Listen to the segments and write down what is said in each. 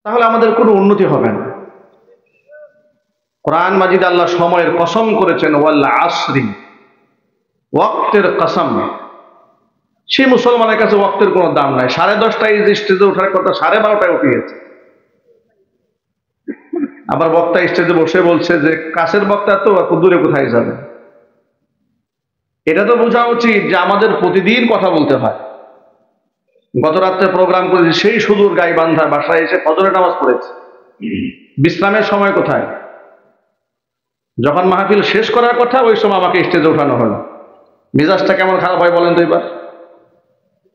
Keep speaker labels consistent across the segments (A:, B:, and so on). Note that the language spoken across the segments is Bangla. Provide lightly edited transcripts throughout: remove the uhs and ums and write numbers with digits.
A: তাহলে আমাদের কোনো উন্নতি হবে না। কোরআন মাজিদ আল্লাহ সময়ের কসম করেছেন, ওয়াল আসরি, ওয়াক্তের কসম। সে মুসলমানের কাছে ওয়াক্তের কোনো দাম নাই। 10:30টায় স্টেজে ওঠার কথা 12:30টায় উঠে গেছে। আবার বক্তা স্টেজে বসে বলছে যে কাছের বক্তা তো এত দূরে কোথায় যাবে। এটা তো বোঝা উচিত যে আমাদের প্রতিদিন কথা বলতে হয়। গত রাত্রে প্রোগ্রাম করেছি, সেই সুদূর গাইবান্ধা বাসায় এসে ফজরের নামাজ পড়েছে। বিশ্রামের সময় কোথায়? যখন মাহফিল শেষ করার কথা ওই সময় আমাকে স্টেজে ওঠানো হলো। মেজাজটা কেমন খারাপ হয় বলেন তো এবার।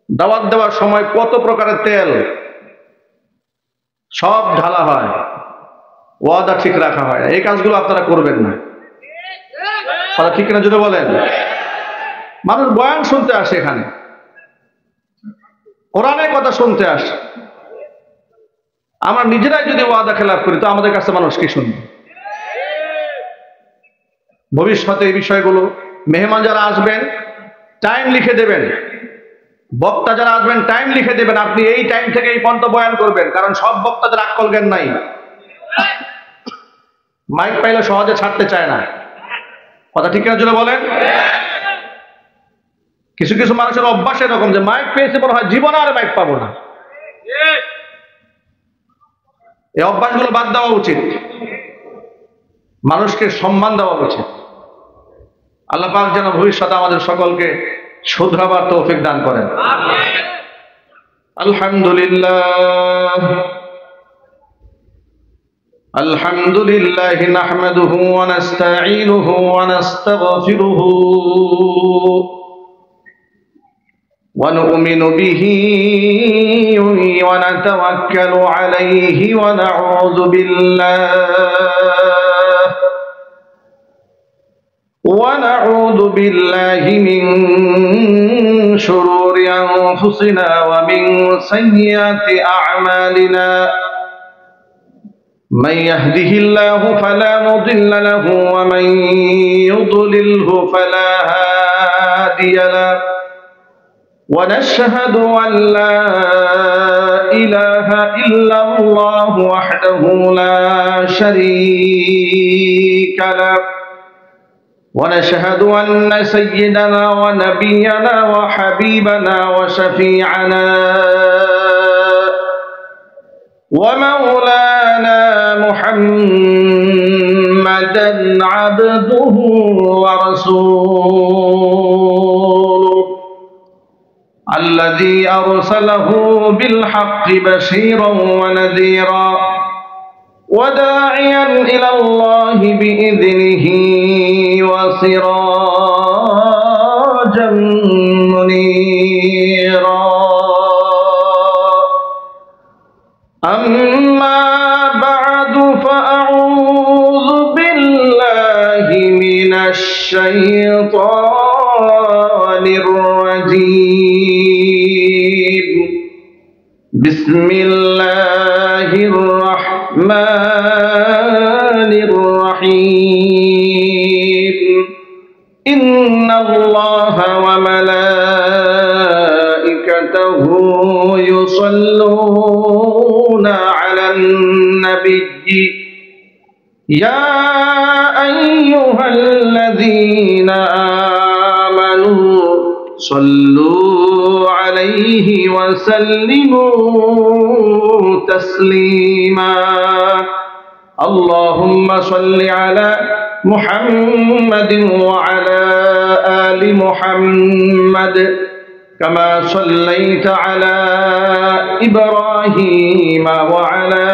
A: দাওয়াত দেওয়ার সময় কত প্রকারের তেল সব ঢালা হয়, ওয়াদা ঠিক রাখা হয়। এই কাজগুলো আপনারা করবেন না। কথা ঠিক কিনা যদি বলেন। মানুষ বয়ান শুনতে আসে, এখানে কোরআনের কথা শুনতে আসে। আমরা নিজেরাই যদি ওয়াদা খেলাফ করি তো আমাদের কাছে মানুষ কি শুনবে? ভবিষ্যতে এই বিষয়গুলো, মেহমান যারা আসবেন টাইম লিখে দেবেন, বক্তা যারা আসবেন টাইম লিখে দেবেন। আপনি এই টাইম থেকে এই পর্যন্ত বয়ান করবেন, কারণ সব বক্তাদের আক্কল জ্ঞান নাই। মাইক পাইলে সহজে ছাড়তে চায় না। কথা ঠিক কিনা জন্য বলেন। কিছু কিছু মানুষের অভ্যাস এরকম যে মাইক পেয়েছে মনে হয় জীবনে আর মাইক পাবো না। এই অভ্যাসগুলো বাদ দেওয়া উচিত। মানুষকে সম্মান দেওয়া উচিত। আল্লাহ পাক যেন ভবিষ্যতে আমাদের সকলকে শুধরাবার তৌফিক দান করেন। আলহামদুলিল্লাহ আলহামদুলিল্লাহ নাহমাদুহু ওয়া নাস্তাঈনুহু ওয়া নাস্তাগফিরুহু ওয়া নু'মিনু বিহি ওয়া নাতাওয়াক্কালু আলাইহি ওয়া নাউযু বিল্লাহি মিন শুরুরি আনফুসিনা ওয়া মিন সাইয়্যাতি আ'মালিনা। من يهده الله فلا مضل له ومن يضلله فلا هادي له ونشهد أن لا إله إلا الله وحده لا شريك له ونشهد أن سيدنا ونبينا وحبيبنا وشفيعنا ومولانا محمدا عبده ورسوله الذي أرسله بالحق بشيرا ونذيرا وداعيا إلى الله بإذنه وسراجا منيرا. أما بعد فأعوذ بالله من الشيطان الرجيم. بسم الله الرحمن الرحيم. إن الله وملائكته يصلون على النبي يا أيها الذين آمنوا صلوا عليه وسلموا تسليما. اللهم صل على محمد وعلى آل محمد كما صليت على إبراهيم وعلى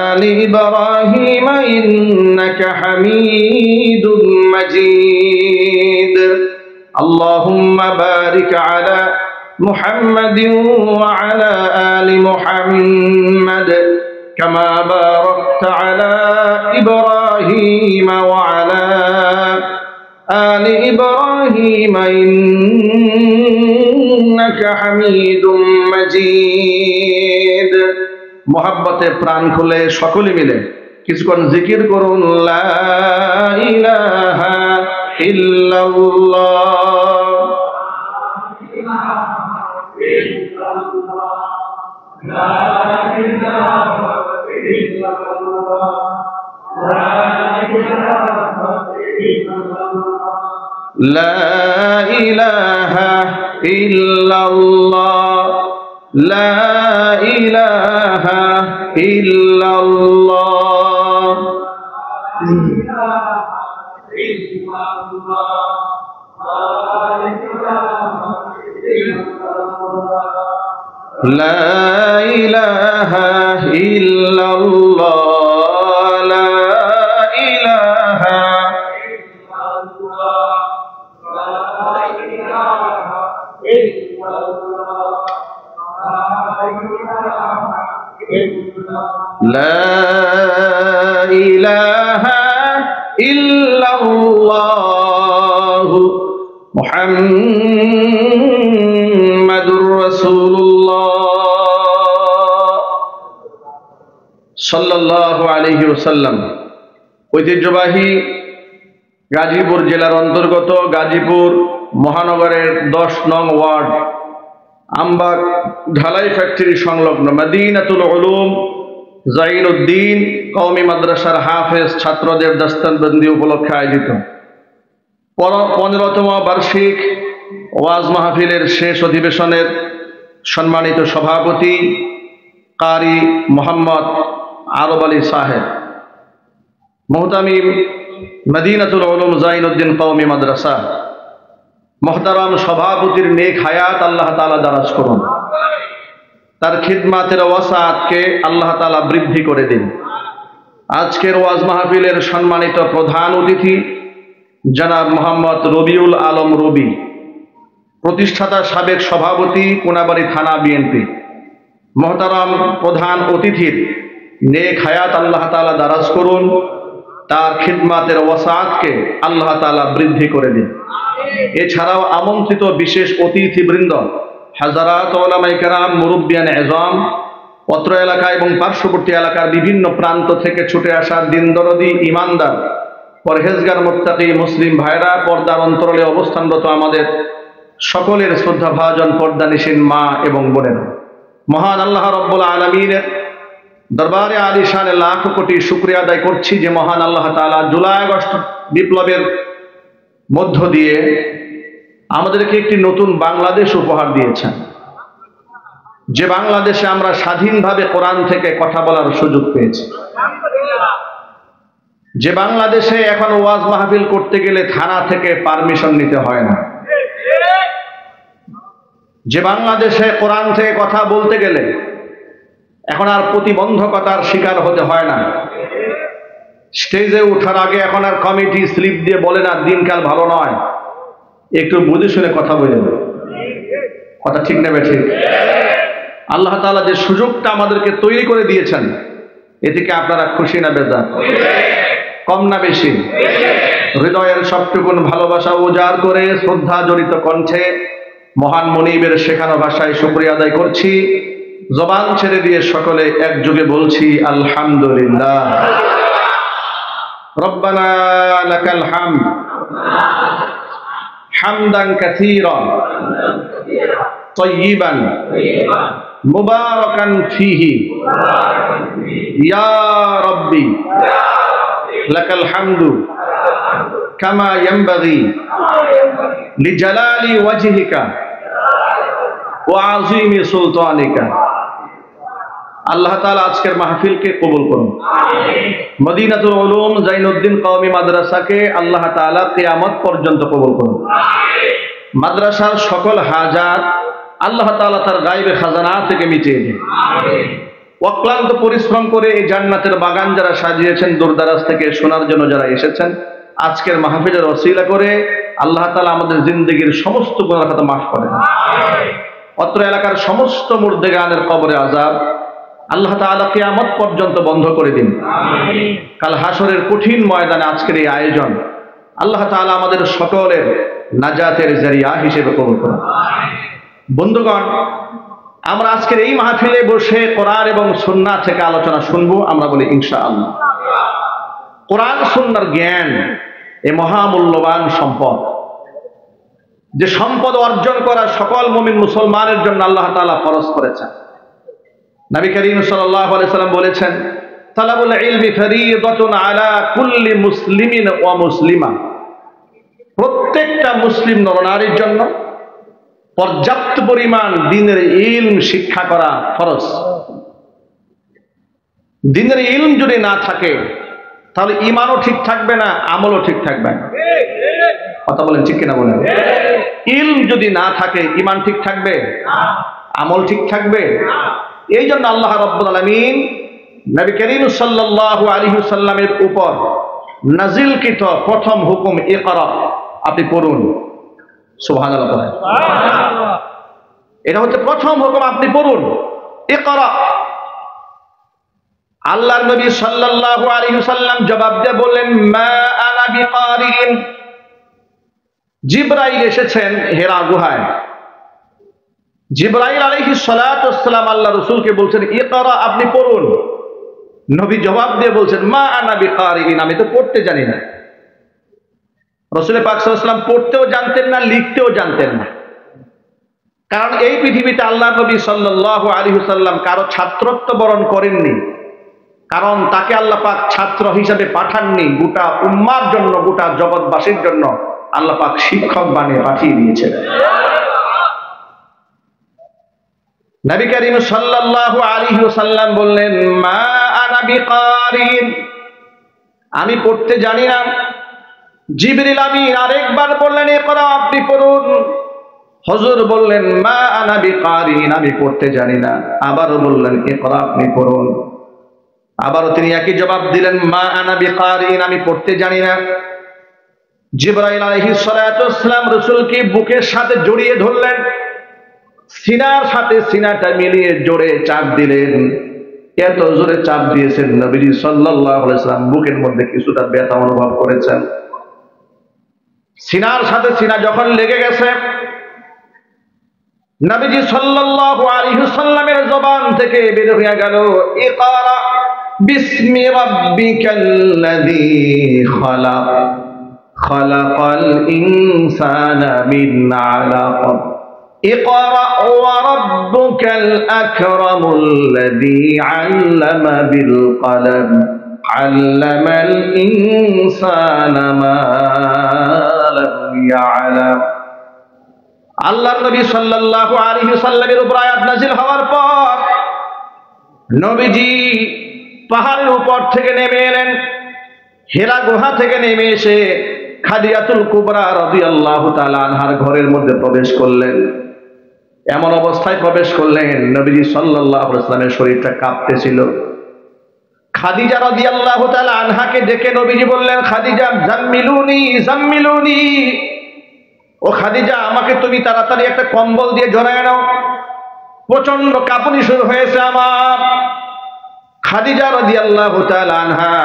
A: آل إبراهيم إنك حميد مجيد. اللهم بارك على محمد وعلى آل محمد كما باركت على إبراهيم وعلى آل إبراهيم إنك حميد مجيد. মোহাব্বতে প্রাণ খুলে সকলে মিলে কিছুক্ষণ জিকির করুন, লা ইলাহা ইল্লাল্লাহ। লা ইলাহা লা ইলাহা ইল্লাল্লাহ, লা ইলাহা ইল্লাল্লাহ। লা ইলাহা ইল্লাল্লাহ, লা ইলাহা লা ইলাহা ইল্লাল্লাহ মুহাম্মাদুর রাসূলুল্লাহ সাল্লাল্লাহু আলাইহি ওয়াসাল্লাম। ঐতিহ্যবাহী গাজীপুর জেলার অন্তর্গত গাজীপুর মহানগরের 10 নং ওয়ার্ড আমবাগ ঢালাই ফ্যাক্টরি সংলগ্ন মদিনাতুল উলুম জাইনুদ্দিন কওমি মাদ্রাসার হাফেজ ছাত্রদের দস্তবন্দি উপলক্ষে আয়োজিত 15তম বার্ষিক ওয়াজ মাহফিলের শেষ অধিবেশনের সম্মানিত সভাপতি কারি মোহাম্মদ আরব আলী সাহেব, মুহতামিম মদিনাতুল উলুম জাইনুদ্দিন কওমি মাদ্রাসা, মুহতারাম সভাপতির নেক হায়াত আল্লাহ তাআলা দারাজ করুন, তার খিদমাতের ওয়াসাতকে আল্লাহ তাআলা বৃদ্ধি করে দিন। আজকের ওয়াজ মাহফিলের সম্মানিত প্রধান অতিথি জনাব মোহাম্মদ রবিউল আলম রবি, প্রতিষ্ঠাতা সাবেক সভাপতি কোনাবাড়ী থানা বিএনপি। মুহতারাম প্রধান অতিথির নেক হায়াত আল্লাহ তাআলা দারাজ করুন, তার খিদমাতের ওয়াসাতকে আল্লাহ তাআলা বৃদ্ধি করে দিন। এছাড়াও আমন্ত্রিত বিশেষ অতিথিবৃন্দ, হাজারাত উলামায়ে কেরাম, মুরব্বিয়ান এজম, অত্র এলাকা এবং পার্শ্ববর্তী এলাকার বিভিন্ন প্রান্ত থেকে ছুটে আসা দিনদরদি ইমানদার পরহেজগার মুত্তাকি মুসলিম ভাইরা, পর্দার অন্তরালে অবস্থানরত আমাদের সকলের শ্রদ্ধাভাজন পর্দানিশীন মা এবং বোনেরা, মহান আল্লাহ রব্বুল আলামিনের দরবারে আলিশানে লাখ কোটি শুকরিয়া আদায় করছি যে মহান আল্লাহ তাআলা জুলাই আগস্ট বিপ্লবের মধ্য দিয়ে আমাদেরকে একটি নতুন বাংলাদেশ উপহার দিয়েছেন, যে বাংলাদেশে আমরা স্বাধীনভাবে কোরআন থেকে কথা বলার সুযোগ পেয়েছি, যে বাংলাদেশে এখন ওয়াজ মাহফিল করতে গেলে থানা থেকে পারমিশন নিতে হয় না, যে বাংলাদেশে কোরআন থেকে কথা বলতে গেলে এখন আর প্রতিবন্ধকতার শিকার হতে হয় না, স্টেজে ওঠার আগে এখন আর কমিটি স্লিপ দিয়ে বলে না দিনকাল ভালো নয়, একটু বুঝে শুনে কথা বলেন। কথা ঠিক নেবে ঠিক? আল্লাহ তাআলা যে সুযোগটা আমাদেরকে তৈরি করে দিয়েছেন, এদিকে আপনারা খুশি না বেজার? কম না বেশি? হৃদয়ের সবটুকুন ভালোবাসা উজাড় করে শ্রদ্ধা জড়িত কণ্ঠে মহান মনিবের শেখানো ভাষায় শুকরিয়া আদায় করছি। জবান ছেড়ে দিয়ে সকলে একযোগে বলছি আলহামদুলিল্লাহ। রব্বানা লাকাল হামদ হামদান কাসীরান তাইয়িবান মুবারাকান ফীহি ইয়া রাব্বি লাকাল হামদু কামা ইয়ানবাগি লিজালালি ওয়াজহিকা ওয়া আযীমি সুলতানিকা। আল্লাহ তাআলা আজকের মাহফিলকে কবুল করুন। মদিনাতুল উলুম জাইনুদ্দিন কওমি মাদ্রাসাকে আল্লাহ তাআলা কিয়ামত পর্যন্ত কবুল করুন। মাদ্রাসার সকল হাজাত আল্লাহ তাআলা তার গায়বে খাজানা থেকে মিটিয়ে দিন। অক্লান্ত পরিশ্রম করে এই জান্নাতের বাগান যারা সাজিয়েছেন, দূরদারাজ থেকে শোনার জন্য যারা এসেছেন, আজকের মাহফিলের ওসিলা করে আল্লাহ তাআলা আমাদের জিন্দেগীর সমস্ত গুনাহ খাতা মাফ করেন। অত্র এলাকার সমস্ত মুর্দেগানের কবরে আযাব আল্লাহ তাআলা কিয়ামত পর্যন্ত বন্ধ করে দিন। কাল হাসরের কঠিন ময়দানে আজকের এই আয়োজন আল্লাহ তাআলা আমাদের সকলের নাজাতের জারিয়া হিসেবে কবুল করুন। বন্ধুগণ, আমরা আজকের এই মাহফিলে বসে কোরআন এবং সুন্নাহ থেকে আলোচনা শুনবো। আমরা বলি ইনশাআল্লাহ। কোরআন সুন্নাহর জ্ঞান এ মহামূল্যবান সম্পদ, যে সম্পদ অর্জন করা সকল মুমিন মুসলমানের জন্য আল্লাহ তাআলা ফরজ করেছেন। নবী করিম সাল্লাল্লাহু আলাইহি সাল্লাম বলেছেন, তালাবুল ইলমি ফরিদাতুন আলা কুল্লি মুসলিমিন ওয়া মুসলিমা। প্রত্যেকটা মুসলিম নরনারীর জন্য পর্যাপ্ত পরিমাণ দ্বীনের ইলম শিক্ষা করা ফরজ। দ্বীনের ইলম যদি না থাকে তাহলে ঈমানও ঠিক থাকবে না, আমলও ঠিক থাকবে না। কথা বলেন ঠিক কিনা বলেন? ইলম যদি না থাকে ঈমান ঠিক থাকবে, আমল ঠিক থাকবে। এই জন্য আল্লাহ রাব্বুল আলামিন নবী করিম সাল্লাল্লাহু আলাইহি ওয়াসাল্লামের উপর নাজিলকৃত প্রথম হুকুম ইকরা, আপনি পড়ুন। সুবহানাল্লাহ বলেন। এটা হচ্ছে প্রথম হুকুম, আপনি পড়ুন ইকরা। আল্লাহর নবী সাল্লাল্লাহু আলাইহি ওয়াসাল্লাম জবাব দিয়ে বললেন মা আনা বিকারিন। জিবরাইল এসেছেন হেরা গুহায়। জিবরাইল আলাইহিস সালাতু ওয়াস সালাম আল্লাহ রাসূলকে বলছেন ইকরা, আপনি পড়ুন। নবী জবাব দিয়ে বলছেন মা আনা বিকারিন, আমি তো পড়তে জানি না। রাসূল পাক সাল্লাল্লাহু আলাইহি ওয়াসাল্লাম পড়তেও জানতেন না, লিখতেও জানতেন না। কারণ এই পৃথিবীতে আল্লাহ নবী সাল্লাল্লাহু আলাইহি ওয়াসাল্লাম কারো ছাত্রত্ব বরণ করেননি। কারণ তাকে আল্লাহ পাক ছাত্র হিসেবে পাঠাননি, গোটা উম্মার জন্য, গোটা জগৎবাসীর জন্য আল্লাহ পাক শিক্ষক বানিয়ে পাঠিয়ে দিয়েছেন। নবী করিম সাল্লাল্লাহু আলাইহি ওয়াসাল্লাম বললেন মা আনা বিকারিন, আমি পড়তে জানি না। জিবরিল আমিন আরেকবার বললেন ইকরা, আপনি পড়ুন। হুজুর বললেন মা আনা বিকারিন, আমি পড়তে জানি না। আবারও বললেন ইকরা, আপনি পড়ুন। আবারও তিনি একই জবাব দিলেন মা আনা বিকারিন, আমি পড়তে জানি না। জিবরাইল আলাইহিস সালাতু ওয়াস সালাম রাসূলকে বুকের সাথে জড়িয়ে ধরলেন, সিনার সাথে সিনাটা মিলিয়ে জোরে চাপ দিলেন। এত জোরে চাপ দিয়েছেন নবীজি সাল্লাল্লাহু আলাইহি ওয়াসাল্লাম বুকের মধ্যে কিছুটা ব্যথা অনুভব করেছেন। সিনার সাথে সিনা যখন লেগে গেছে, নবীজি সাল্লাল্লাহু আলাইহি ওয়াসাল্লামের জবান থেকে বের হয়ে গেল ইকরা বিসমি রাব্বিকাল্লাযী খালাক খালাকাল ইনসানা মিন আলাক ইকরা ওয়া রাব্বুকাল আকরামুল্লাযী আল্লামা বিল কলম আল্লামাল ইনসানা মা লাম ইয়ালাম। আল্লাহর নবী সাল্লাল্লাহু আলাইহি ওয়াসাল্লামের উপর আয়াত নাযিল হওয়ার পর নবীজি পাহাড়ের উপর থেকে নেমে এলেন। হেরা গুহা থেকে নেমে এসে খাদিজাতুল কুবরা রাদিয়াল্লাহু তাআলা আনহার ঘরের মধ্যে প্রবেশ করলেন। এমন অবস্থায় প্রবেশ করলেন নবীজি সাল্লাল্লাহু আলাইহি ওয়াসাল্লামের শরীরটা কাঁপতেছিল। খাদিজা রাদিয়াল্লাহু তাআলা আনহাকে ডেকে নবীজি বললেন খাদিজা জাম্মিলুনি জাম্মিলুনি, ও খাদিজা আমাকে তুমি তাড়াতাড়ি একটা কম্বল দিয়ে জড়ায় নাও, প্রচন্ড কাঁপুনি শুরু হয়েছে আমার। খাদিজা রাদিয়াল্লাহু তাআলা আনহা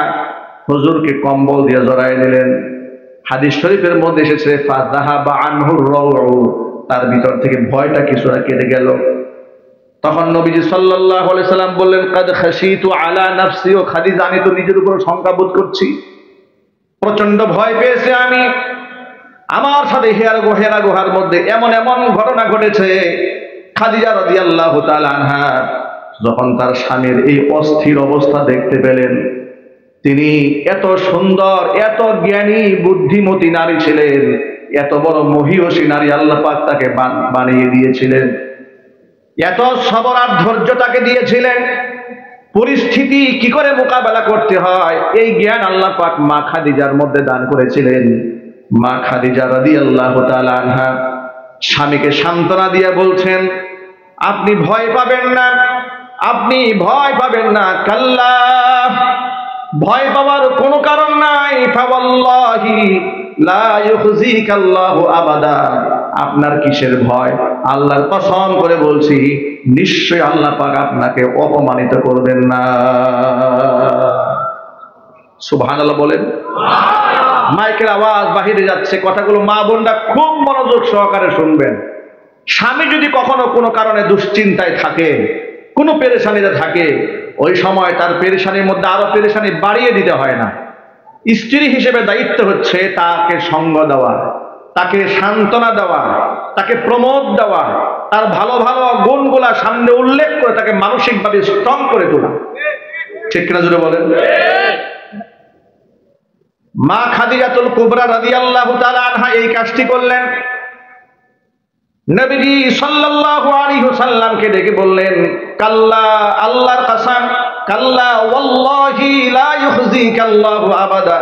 A: হুজুরকে কম্বল দিয়ে জড়ায় দিলেন। হাদিস শরীফের মধ্যে এসেছে ফাযাহাবা আনহুর রাউ, তার ভিতর থেকে ভয়টা কিছুটা কেটে গেল। তখন নবীজি সাল্লাল্লাহু আলাইহি সাল্লাম বললেন কাদ খাশিতু আলা নাফসি, ও খাদিজা আমি তো নিজের উপর শঙ্কা বোধ করছি, প্রচন্ড ভয় পেয়েছি আমি। আমার সাথে হেরা গুহার মধ্যে এমন এমন ঘটনা ঘটেছে। খাদিজা রাদিয়াল্লাহু তাআলা আনহা যখন তার স্বামীর এই অস্থির অবস্থা দেখতে পেলেন, তিনি এত সুন্দর, এত জ্ঞানী, বুদ্ধিমতী নারী ছিলেন, এত বড় মহিয়সী নারী আল্লাহ পাক তাকে বানিয়ে দিয়েছিলেন, এত সবর আর ধৈর্য তাকে দিয়েছিলেন। পরিস্থিতি কি করে মোকাবেলা করতে হয় এই জ্ঞান আল্লাহ পাক মা খাদিজার মধ্যে দান করেছিলেন। মা খাদিজা রাদিয়াল্লাহু তাআলা আনহা স্বামীকে সান্ত্বনা দিয়ে বলছেন আপনি ভয় পাবেন না, আপনি ভয় পাবেন না, কাল্লা, ভয় পাওয়ার কোনো কারণ নাই। ফাওয়াল্লাহি লা ইউখজিকাল্লাহু আবাদা, আপনার কিসের ভয়? আল্লাহর কসম করে বলছি নিশ্চয় আল্লাহ পাক আপনাকে অপমানিত করবেন না। সুবহানাল্লাহ বলেন। মাইকের আওয়াজ বাহিরে যাচ্ছে, কথাগুলো মা বোনরা খুব মনোযোগ সহকারে শুনবেন। স্বামী যদি কখনো কোনো কারণে দুশ্চিন্তায় থাকে, কোনো পেরেশানিতে থাকে, ওই সময় তার পেরেশানির মধ্যে আরো পেরেশানি বাড়িয়ে দিতে হয় না। স্ত্রী হিসেবে দায়িত্ব হচ্ছে তাকে সঙ্গ দেওয়া, তাকে সান্ত্বনা দেওয়া, তাকে প্রমোদ দেওয়া, তার ভালো ভালো গুণগুলা সামনে উল্লেখ করে তাকে মানসিকভাবে স্ট্রং করে তোলা। ঠিক কিনা জোরে বলেন। মা খাদিজাতুল কুবরা রাদিয়াল্লাহু তাআলা আনহা এই কাজটি করলেন। নবীজি সাল্লাল্লাহু আলাইহি ওয়াসাল্লামকে ডেকে বললেন, কাল্লা, আল্লাহর কসম, কাল্লা ওয়াল্লাহি লা ইউখজিকাল্লাহু আবাদা,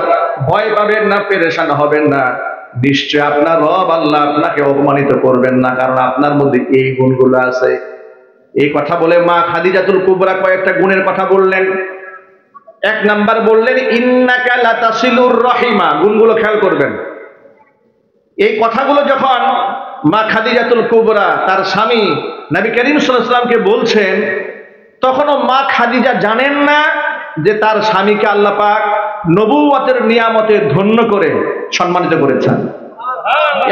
A: ভয় পাবেন না, পেরেশান হবেন না, নিশ্চয় আপনার রব আল্লাহ আপনাকে অপমানিত করবেন না, কারণ আপনার মধ্যে এই গুণগুলো আছে। এই কথা বলে মা খাদিজাতুল কুবরা কয়েকটা গুণের কথা বললেন। এক নাম্বার বললেন, ইন্নাকা লাতাসিলুর রহিমা। গুণগুলো খেয়াল করবেন। এই কথাগুলো যখন মা খাদিজাতুল কুবরা তার স্বামী নবী করিম সাল্লাল্লাহু আলাইহি ওয়াসাল্লামকে বলছেন, তখনও মা খাদিজা জানেন না যে তার স্বামীকে আল্লাহ পাক নবুয়তের নিয়ামতে ধন্য করে সম্মানিত করেছেন।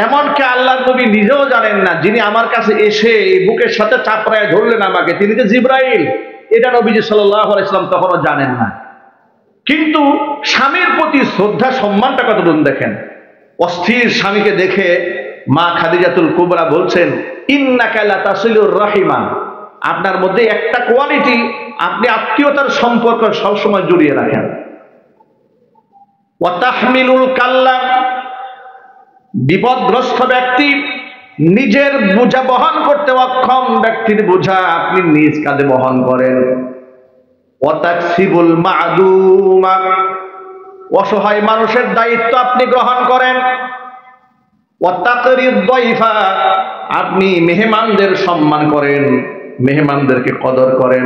A: এমনকি আল্লাহর নবী নিজেও জানেন না, যিনি আমার কাছে এসে বুকের সাথে চাপড়ায় ধরলেন আমাকে, তিনি যে জিবরাইল, এটা নবীজি সাল্লাল্লাহু আলাইহি ওয়াসাল্লাম তখনও জানেন না। কিন্তু স্বামীর প্রতি শ্রদ্ধা সম্মানটা কতটুকু দেখেন। অস্থির স্বামীকে দেখে মা খাদিজাতুল কুবরা বলছেন, ইন্নাকা লাতাসিলুর রাহিমা, আপনার মধ্যে একটা কোয়ালিটি, আপনি আত্মীয়তার সম্পর্ক সবসময় জড়িয়ে রাখেন। ওয়া তাহমিলুল কাল্লা, বিপদগ্রস্ত ব্যক্তি, নিজের বোঝা বহন করতে অক্ষম ব্যক্তির বোঝা আপনি নিজ কাঁধে বহন করেন। ওয়া তাকসিবুল মা'দুমা, অসহায় মানুষের দায়িত্ব আপনি গ্রহণ করেন। ওয়া তাকরিদ দাইফা, আপনি মেহমানদের সম্মান করেন, মেহমানদেরকে কদর করেন।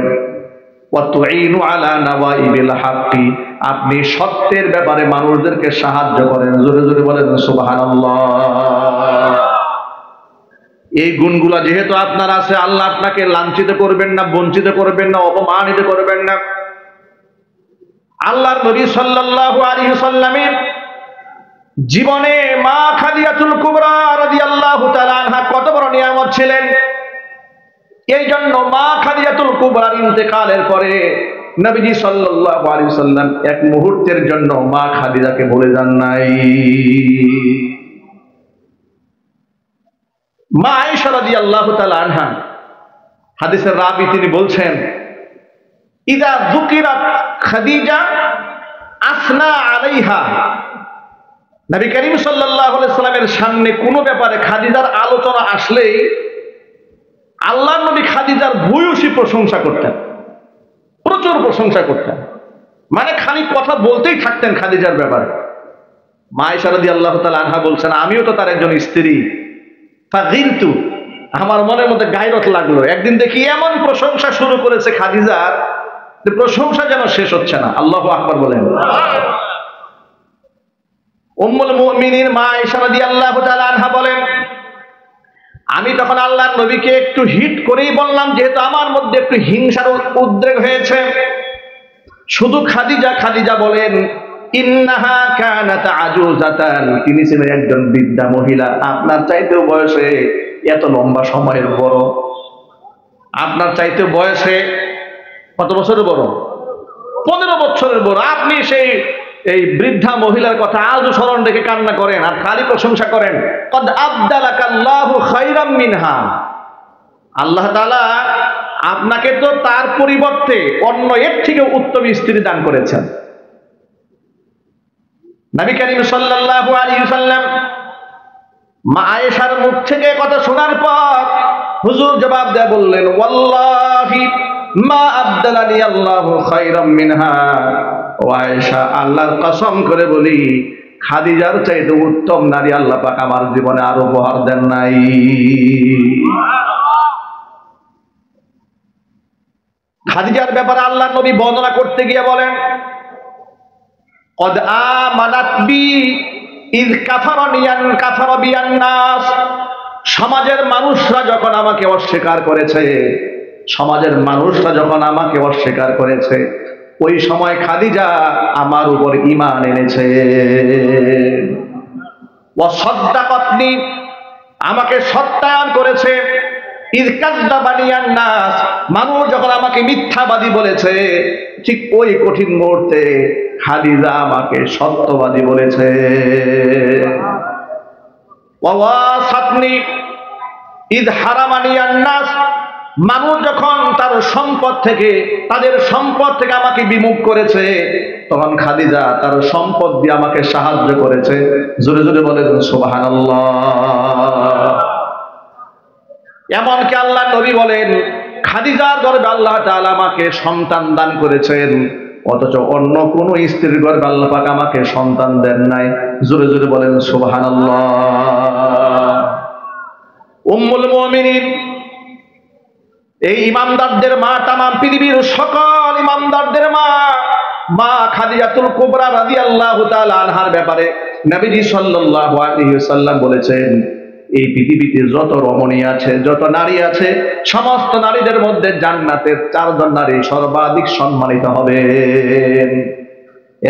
A: ওয়া তুঈনু আলা নাওয়াইবিল হাক্কি, আপনি সত্যের ব্যাপারে মানুষদেরকে সাহায্য করেন। জোরে জোরে বলেন সুবহানাল্লাহ। এই গুণগুলা যেহেতু আপনার আছে, আল্লাহ আপনাকে লাঞ্ছিত করবেন না, বঞ্চিত করবেন না, অপমানিত করবেন না। আল্লাহর নবী সাল্লাল্লাহু আলাইহি ওয়াসাল্লামের জীবনে মা খাদিজাতুল কুবরা রাদিয়াল্লাহু তাআলা আনহা কত বড় নিয়ামত ছিলেন। এই জন্য মা খাদিজাতুল কুবরার ইন্তেকালের পরে নবীজি সাল্লাল্লাহু আলাইহি ওয়াসাল্লাম এক মুহূর্তের জন্য মা খাদিজাকে ভুলে যান নাই। মা আয়েশা রাদিয়াল্লাহু তাআলা আনহা, হাদিসের রাবী, তিনি বলছেন, ইদা যুকিরাত খাদিজা আসনা আলাইহা, নবী করিম সাল্লাল্লাহু আলাইহি ওয়াসাল্লামের সামনে কোনো ব্যাপারে খাদিজার আলোচনা আসলেই আল্লাহর নবী খাদিজার ভূয়সী প্রশংসা করতেন, প্রচুর প্রশংসা করতেন, মানে খালি কথা বলতেই থাকতেন খাদিজার ব্যাপারে। মা আয়েশা রাদিয়াল্লাহু তাআলা আনহা বলছেন, আমিও তো তার একজন স্ত্রী, ফাগিলতু, আমার মনের মধ্যে গায়রত লাগলো। একদিন দেখি এমন প্রশংসা শুরু করেছে খাদিজার, যে প্রশংসা যেন শেষ হচ্ছে না। আল্লাহু আকবার বলেন। উম্মুল মুমিনিন মা আয়েশা রাদিয়াল্লাহু তাআলা আনহা বলেন, আমি তখন আল্লাহর নবীকে একটু হিট করেই বললাম, যেহেতু আমার মধ্যে একটু হিংসার উদ্রেক হয়েছে। শুধু খাদিজা খাদিজা বলেন, ইন্নাহা কানাত আজুজাতান, তিনি ছিলেন একজন বৃদ্ধা মহিলা, আপনার চাইতেও বয়সে এত লম্বা সময়ের বড়, আপনার চাইতেও বয়সে কত বছরের বড়? 15 বছরের বড়। আপনি সেই এই বৃদ্ধা মহিলার কথা আজও স্মরণ রেখে কান্না করেন আর খালি প্রশংসা করেন। কদ আবদালাকাল্লাহু খায়রাম মিনহা, আল্লাহ তাআলা আপনাকে তো তার পরিবর্তে অন্য এর থেকে উত্তম স্ত্রী দান করেছেন। নবী করিম সাল্লাল্লাহু আলাইহি ওয়াসাল্লাম মা আয়েশার মুখ থেকে কথা শোনার পর হুজুর জবাব দেয়া বললেন, ওয়াল্লাহি মা আবদালানি আল্লাহু খায়রাম মিনহা, ও আয়েশা, আল্লাহর কসম করে বলি, খাদিজার চাইতে উত্তম নারী আল্লাহ পাক আমার জীবনে আর উপহার দেন নাই। খাদিজার ব্যাপারে আল্লাহর নবী বর্ণনা করতে গিয়ে বলেন, কদ আমানাত বি ইয কাফারা বিয়ান নাস, সমাজের মানুষরা যখন আমাকে অস্বীকার করেছে, সমাজের মানুষরা যখন আমাকে অস্বীকার করেছে, ওই সময় খাদিজা আমার উপর ঈমান এনেছে। ওয়া সাদ্দাকাতনি, আমাকে সত্যায়ন করেছে। ইয কাযযাবানি আন-নাস, মানুষ যখন আমাকে মিথ্যাবাদী বলেছে, ঠিক ওই কঠিন মুহূর্তে খাদিজা আমাকে সত্যবাদী বলেছে। ওয়া ওয়াসাতনি ইয হারামানি আন-নাস, মানুষ যখন তার সম্পদ থেকে, তাদের সম্পদ থেকে আমাকে বিমুখ করেছে, তখন খাদিজা তার সম্পদ দিয়ে আমাকে সাহায্য করেছে। জোরে জোরে বলেন সুবহানাল্লাহ। এমনকি আল্লাহ নবী বলেন, খাদিজার গর্ভে আল্লাহ তাআলা আমাকে সন্তান দান করেছেন, অথচ অন্য কোন স্ত্রীর গর্ভে আল্লাহ পাক আমাকে সন্তান দেন নাই। জোরে জোরে বলেন সুবহানাল্লাহ। উম্মুল মুমিনিন, এই ইমানদারদের মা, তামাম পৃথিবীর সকল ইমানদারদের মা, মা খাদিজাতুল কুবরা রাদিয়াল্লাহু তাআলা আনহার ব্যাপারে নবীজি সাল্লাল্লাহু আলাইহি ওয়াসাল্লাম বলেছেন, এই পৃথিবীতে যত রমণী আছে, যত নারী আছে, সমস্ত নারীদের মধ্যে জান্নাতের 4 জন নারী সর্বাধিক সম্মানিত হবে।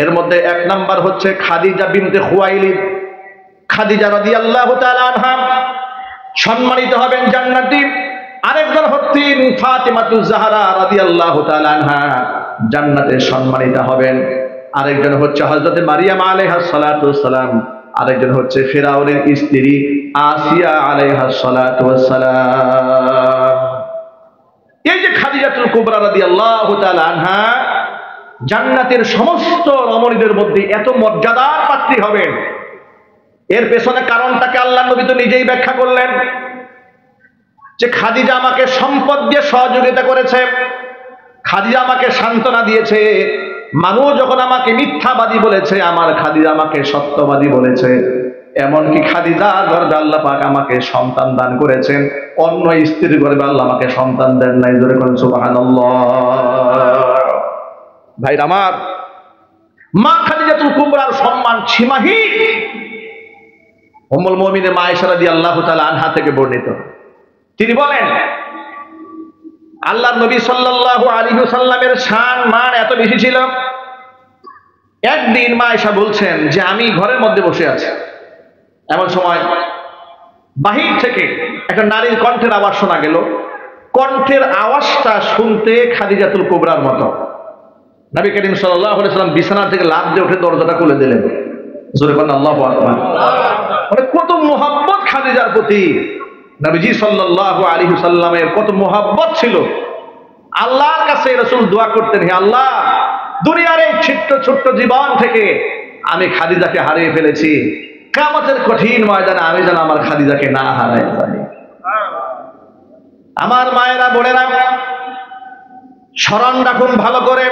A: এর মধ্যে 1 নাম্বার হচ্ছে খাদিজা বিনতে খুয়াইলিদ। খাদিজা রাদিয়াল্লাহু তাআলা আনহা সম্মানিত হবেন জান্নাতি। আরেকজন হচ্ছেন ফাতিমাতুজ জাহরা রাদিয়াল্লাহু তাআলা আনহা, জান্নাতে সম্মানিত হবেন। আরেকজন হচ্ছে হযরত মারিয়াম আলাইহাস সালাতু ওয়াস সালাম। আরেকজন হচ্ছে ফিরাউনের স্ত্রী আসিয়া আলাইহাস সালাতু ওয়াস সালাম। এই যে খাদিজাতুল কুবরা রাদিয়াল্লাহু তাআলা আনহা জান্নাতের সমস্ত রমণীদের মধ্যে এত মর্যাদার পাত্রী হবেন, এর পেছনে কারণটাকে আল্লাহ নবী তো নিজেই ব্যাখ্যা করলেন যে খাদিজা আমাকে সম্পদ দিয়ে সহযোগিতা করেছে, খাদিজা আমাকে সান্ত্বনা দিয়েছে। মানুষ যখন আমাকে মিথ্যাবাদী বলেছে, আমার খাদিজা আমাকে সত্যবাদী বলেছে। এমনকি খাদিজা গর্ভে আল্লাহ পাক আমাকে সন্তান দান করেছেন, অন্য স্ত্রীর গর্ভে আল্লাহ আমাকে সন্তান দেন নাই। জোরে বলেন সুবহানাল্লাহ। ভাইরা আমার, মা খাদিজাতুল কুবরার সম্মান সীমাহীন। উম্মুল মুমিনিন মা আয়েশা রাদিয়াল্লাহু তাআলা আনহা থেকে বর্ণিত, তিনি বলেন, আল্লাহর নবী সাল্লাল্লাহু আলাইহি ওয়াসাল্লামের শান মান এত বেশি ছিল, একদিন মা আয়েশা বলছেন যে আমি ঘরের মধ্যে বসে আছি, এমন সময় বাহির থেকে একটা নারীর কণ্ঠের আওয়াজ শোনা গেল। কণ্ঠের আওয়াজটা শুনতে খাদিজাতুল কুবরার মতো। নবী করিম সাল্লাল্লাহু আলাইহি ওয়াসাল্লাম বিছানা থেকে লাফ দিয়ে উঠে দরজাটা খুলে দিলেন। জোরে বলেন আল্লাহু আকবার। মানে কত মুহাব্বত খাদিজার প্রতি নবীজি সাল্লাল্লাহু আলাইহি ওয়াসাল্লামের, কত মুহাব্বত ছিল। আল্লাহর কাছে রাসূল দোয়া করতেন, হে আল্লাহ, দুনিয়ার এই ছোট্ট ছোট্ট জীবন থেকে আমি খাদিজাকে হারিয়ে ফেলেছি, কিয়ামতের কঠিন ময়দানে আমি যেন আমার খাদিজাকে না হারাই যাই। আমার মায়েরা বোনেরা, স্মরণ রাখুন ভালো করে,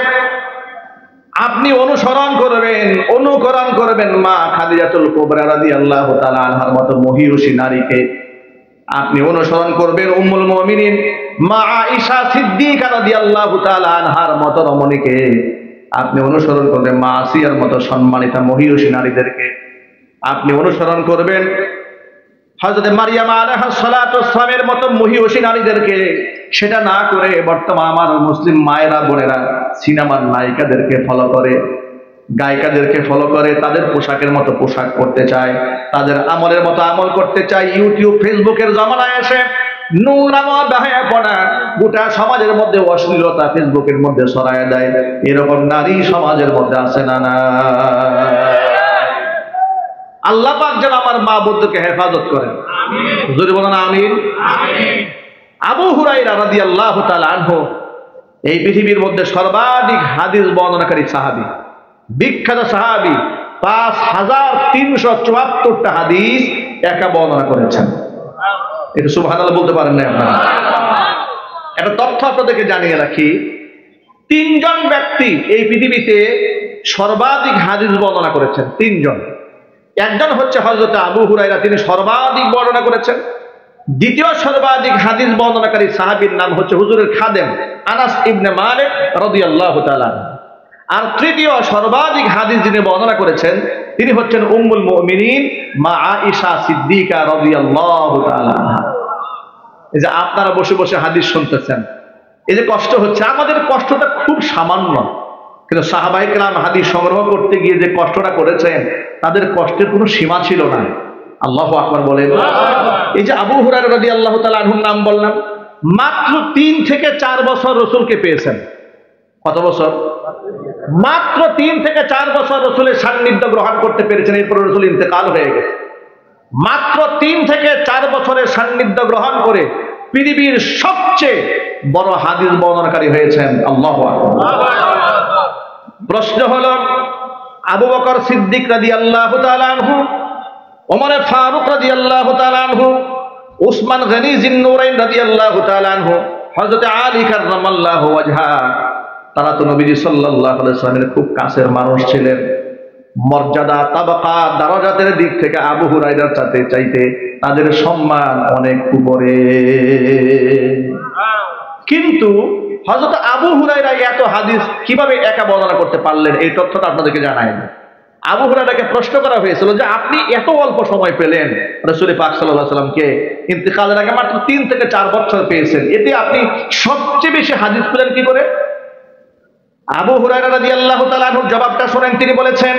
A: আপনি অনুসরণ করবেন, অনুকরণ করবেন মা খাদিজাতুল কুবরা রাদিয়াল্লাহু তাআলা আনহার মতো মহিয়সী নারীকে। আপনি অনুসরণ করবেন উম্মুল মুমিনিন মা আয়েশা সিদ্দিকা রাদিয়াল্লাহু তাআলা আনহার মতো রমণীকে। আপনি অনুসরণ করবেন মা আসিয়ার মতো সম্মানিতা মহিয়সী নারীদেরকে। আপনি অনুসরণ করবেন হযরত মারিয়াম আলাইহাস সালাতু ওয়াস সালামের মতো মহিয়সী নারীদেরকে। সেটা না করে বর্তমান আমার মুসলিম মায়েরা বোনেরা সিনেমার নায়িকাদেরকে ফলো করে, গায়িকাদেরকে ফলো করে, তাদের পোশাকের মতো পোশাক করতে চায়, তাদের আমলের মতো আমল করতে চায়। ইউটিউব ফেসবুকের জমানায় এসে নোংরামো বেহায়াপনা গোটা সমাজের মধ্যে অশ্লীলতা ফেসবুকের মধ্যে ছড়ায় দেয়। এরকম নারী সমাজের মধ্যে আছে না? না, আল্লাহ পাক যেন আমার মা বোনদেরকে হেফাজত করেন। জোরে বলেন আমিন। আবু হুরায়রা রাদিয়াল্লাহু তাআলা আনহু এই পৃথিবীর মধ্যে সর্বাধিক হাদিস বর্ণনাকারী সাহাবী, বিখ্যাত সাহাবী। 5374টা হাদিস একা বর্ণনা করেছেন। এটা সুবহানাল্লাহ বলতে পারেন না আপনারা? একটা তথ্য আপনাদেরকে জানিয়ে রাখি, 3 জন ব্যক্তি এই পৃথিবীতে সর্বাধিক হাদিস বর্ণনা করেছেন। 3 জন। একজন হচ্ছে হযরত আবু হুরায়রা, তিনি সর্বাধিক বর্ণনা করেছেন। দ্বিতীয় সর্বাধিক হাদিস বর্ণনাকারী সাহাবীর নাম হচ্ছে হুজুরের খাদেম আনাস ইবনে মালিক রাদিয়াল্লাহু তাআলা। আর তৃতীয় সর্বাধিক হাদিস যিনি বর্ণনা করেছেন তিনি হচ্ছেন উম্মুল মুমিনিন মা আয়েশা সিদ্দিকা রাদিয়াল্লাহু তাআলা। এই যে আপনারা বসে বসে হাদিস শুনতেছেন, এই যে কষ্ট হচ্ছে, আমাদের কষ্টটা খুব সামান্য, কিন্তু সাহাবায়ে কেরাম হাদিস সংগ্রহ করতে গিয়ে যে কষ্টটা করেছেন তাদের কষ্টের কোনো সীমা ছিল না। আল্লাহু আকবার বলেন। এই যে আবু হুরায়রা রাদিয়াল্লাহু তাআলা আনহুর নাম বললাম, মাত্র 3 থেকে 4 বছর রাসূলকে পেয়েছেন। কত বছর? মাত্র 3 থেকে 4 বছর রাসূলের সান্নিধ্য গ্রহণ করতে পেরেছেন। এরপর রাসূল ইন্তেকাল হয়ে গেছে। মাত্র 3 থেকে 4 বছরের সান্নিধ্য গ্রহণ করে পৃথিবীর সবচেয়ে বড় হাদিস বর্ণনাকারী হয়েছেন। আল্লাহু আকবার। প্রশ্ন হলো, আবু বকর সিদ্দিক রাদিয়াল্লাহু তাআলা আনহু, ওমর ফারুক রাদিয়াল্লাহু তাআলা আনহু, উসমান গনি জিন্নুরাইন রাদিয়াল্লাহু তাআলা আনহু, হযরত আলী কাররামাল্লাহু ওয়াজহা, তারা তো নবীজি সাল্লাল্লাহু আলাইহি ওয়াসাল্লামের খুব কাছের মানুষ ছিলেন। মর্যাদা, তাবাকা, দারাজাতের দিক থেকে আবু হুরায়রার চাইতে তাদের সম্মান অনেক উপরে। কিন্তু হযরত আবু হুরায়রা এত হাদিস কিভাবে একা বর্ণনা করতে পারলেন, এই তথ্যটা আপনাদেরকে জানাই। আবু হুরায়রাকে প্রশ্ন করা হয়েছিল যে আপনি এত অল্প সময় পেলেন রাসূল পাক সাল্লাল্লাহু আলাইহি ওয়াসাল্লামকে ইন্তেকালের আগে মাত্র 3 থেকে 4 বছর পেয়েছেন, এতে আপনি সবচেয়ে বেশি হাদিস পেলেন কি করে? আবু হুরায়রা রাদিয়াল্লাহু তাআলা আনহুর জবাবটা শুনেন। তিনি বলেছেন,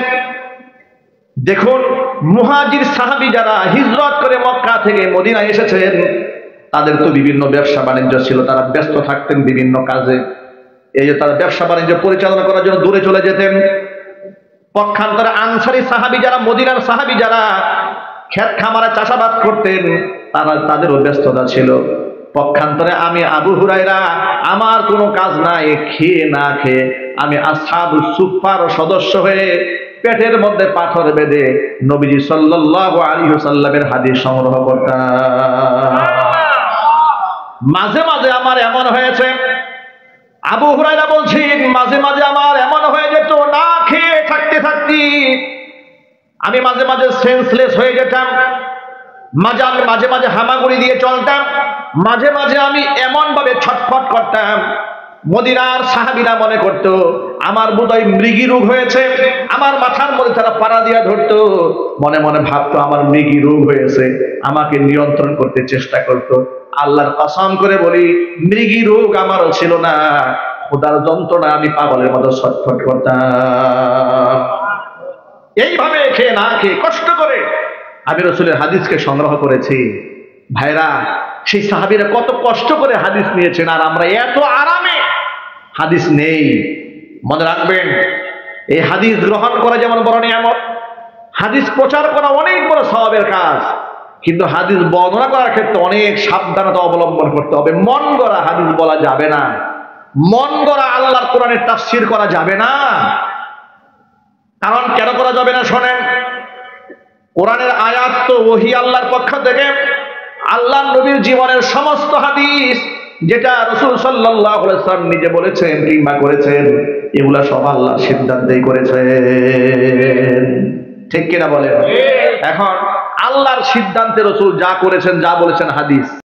A: দেখুন, মুহাজির সাহাবী যারা হিজরত করে মক্কা থেকে মদিনায় এসেছেন, তাদের তো বিভিন্ন ব্যবসা বাণিজ্য ছিল, তারা ব্যস্ত থাকতেন বিভিন্ন কাজে। এই যে তারা ব্যবসা বাণিজ্য পরিচালনা করার জন্য দূরে চলে যেতেন। পক্ষান্তরে আনসারী সাহাবী যারা, মদিনার সাহাবী যারা ক্ষেত খামারে চাষাবাদ করতেন, তাদেরও ব্যস্ততা ছিল। পক্ষান্তরে আমি আবু হুরায়রা, আমার কোনো কাজ নাই, খেয়ে না খেয়ে আমি আসহাবুস সুফফার সদস্য হয়ে পেটের মধ্যে পাথর বেঁধে নবীজি সাল্লাল্লাহু আলাইহি ওয়াসাল্লামের হাদিস সংগ্রহ করতাম। মাঝে মাঝে আমার এমন হয়েছে, আবু হুরায়রা বলছেন, মাঝে মাঝে আমার এমন হয়ে যেত, না খেয়ে থাকতে থাকতে আমি মাঝে মাঝে সেন্সলেস হয়ে যেতাম, মাঝে মাঝে হামাগুড়ি দিয়ে চলতাম, মাঝে মাঝে আমি এমন ভাবে ছটফট করতাম, মদিনার সাহাবীরা মনে করতো আমার বোধহয় মৃগী রোগ হয়েছে, আমার মাথার মধ্যে তারা পাড়া দিয়া ধরতো, মনে মনে ভাবতো আমার মৃগী রোগ হয়েছে, আমাকে নিয়ন্ত্রণ করতে চেষ্টা করতো। আল্লাহর কসম করে বলি, মৃগী রোগ আমারও ছিল না, খোদার যন্ত্রণা আমি পাগলের মতো ছটফট করতাম। এইভাবে খেয়ে না খেয়ে কষ্ট করে আমি রাসূলের হাদিসকে সংগ্রহ করেছি। ভাইরা, সেই সাহাবীরা কত কষ্ট করে হাদিস নিয়েছেন, আর আমরা এত আরামে হাদিস নেই। মনে রাখবেন, এই হাদিস গ্রহণ করা যেমন বড় নিয়ামত, হাদিস প্রচার করা অনেক বড় সওয়াবের কাজ, কিন্তু হাদিস বর্ণনা করার ক্ষেত্রে অনেক সাবধানতা অবলম্বন করতে হবে। মন গড়া হাদিস বলা যাবে না, মন গড়া আল্লাহর কোরআনের তাফসীর করা যাবে না। কারণ কেন করা যাবে না শোনেন, কোরআনের আয়াত তো ওহী আল্লাহর পক্ষ থেকে, আল্লাহর নবীর জীবনের সমস্ত হাদিস যেটা রাসূল সাল্লাল্লাহু আলাইহি ওয়াসাল্লাম নিজে বলেছেন কিংবা করেছেন, এগুলা সব আল্লাহর সিদ্ধান্তেই করেছেন। ঠিক কিনা বলেন? এখন আল্লাহর সিদ্ধান্তে রাসূল যা করেছেন, যা বলেছেন হাদিস,